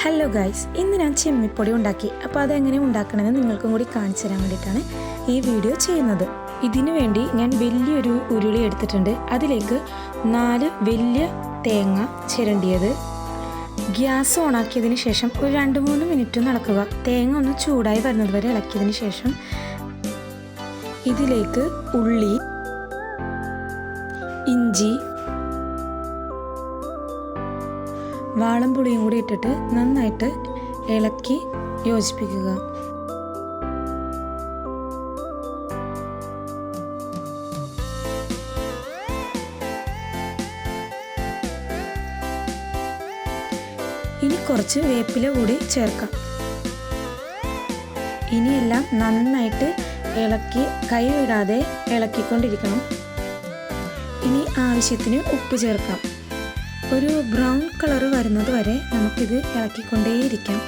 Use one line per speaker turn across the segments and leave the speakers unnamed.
Hello guys, ഇന്ന് ഞാൻ ചെമ്മിപ്പൊടി ഉണ്ടാക്കി. അപ്പോൾ അതെങ്ങനെ ഉണ്ടാക്കണമെന്ന് നിങ്ങൾക്കും കൂടി കാണിച്ചു തരാൻ വേണ്ടിയിട്ടാണ് ഈ വീഡിയോ ചെയ്യുന്നത്. ഇതിനു വേണ്ടി ഞാൻ വലിയൊരു ഉരുളി എടുത്തിട്ടുണ്ട്. അതിലേക്ക് 4 വലിയ തേങ്ങ ചിരണ്ടിയത്. ഗ്യാസ് ഓണാക്കിയതിന് ശേഷം ഒരു 2-3 മിനിറ്റ് നടക്കുക. തേങ്ങ ഒന്ന് ചൂടായി വരുന്നത് വരെ ഇളക്കിയതിന് ശേഷം ഇതിലേക്ക് ഉള്ളി, ഇഞ്ചി, വാളംപുളിയും കൂടി ഇട്ടിട്ട് നന്നായിട്ട് ഇളക്കി യോജിപ്പിക്കുക. ഇനി കുറച്ച് വേപ്പില കൂടി ചേർക്കാം. ഇനിയെല്ലാം നന്നായിട്ട് ഇളക്കി കൈ വിടാതെ ഇളക്കിക്കൊണ്ടിരിക്കണം. ഇനി ആവശ്യത്തിന് ഉപ്പ് ചേർക്കാം. ഒരു ബ്രൗൺ കളർ വരുന്നത് വരെ നമുക്കിത് ഇളക്കിക്കൊണ്ടേയിരിക്കാം.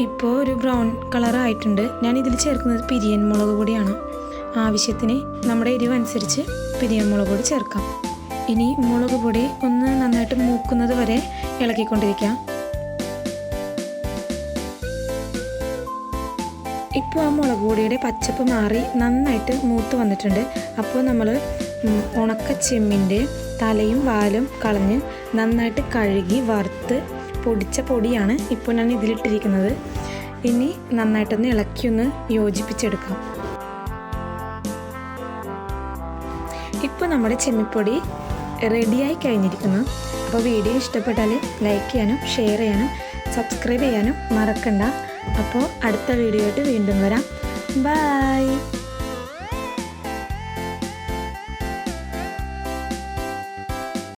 ഇപ്പോൾ ഒരു ബ്രൗൺ കളർ ആയിട്ടുണ്ട്. ഞാൻ ഇതിൽ ചേർക്കുന്നത് പിരിയൻ മുളക് പൊടിയാണ്. ആവശ്യത്തിന് നമ്മുടെ എരിവനുസരിച്ച് പിരിയൻ മുളക് പൊടി ചേർക്കാം. ഇനി മുളക് പൊടി ഒന്ന് നന്നായിട്ട് മൂക്കുന്നത് വരെ ഇളക്കിക്കൊണ്ടിരിക്കാം. ഇപ്പോൾ ആ മുളക് പൊടിയുടെ പച്ചപ്പ് മാറി നന്നായിട്ട് മൂത്ത് വന്നിട്ടുണ്ട്. അപ്പോൾ നമ്മൾ ഉണക്ക ചെമ്മിൻ്റെ തലയും വാലും കളഞ്ഞ് നന്നായിട്ട് കഴുകി വറുത്ത് പൊടിച്ച പൊടിയാണ് ഇപ്പോൾ ഞാൻ ഇതിലിട്ടിരിക്കുന്നത്. ഇനി നന്നായിട്ടൊന്ന് ഇളക്കിയൊന്ന് യോജിപ്പിച്ചെടുക്കാം. ഇപ്പോൾ നമ്മുടെ ചെമ്മിപ്പൊടി റെഡിയായി കഴിഞ്ഞിരിക്കുന്നു. അപ്പോൾ വീഡിയോ ഇഷ്ടപ്പെട്ടാൽ ലൈക്ക് ചെയ്യാനും ഷെയർ ചെയ്യാനും സബ്സ്ക്രൈബ് ചെയ്യാനും മറക്കണ്ട. അപ്പോൾ അടുത്ത വീഡിയോ ആയിട്ട് വീണ്ടും വരാം. ബൈ.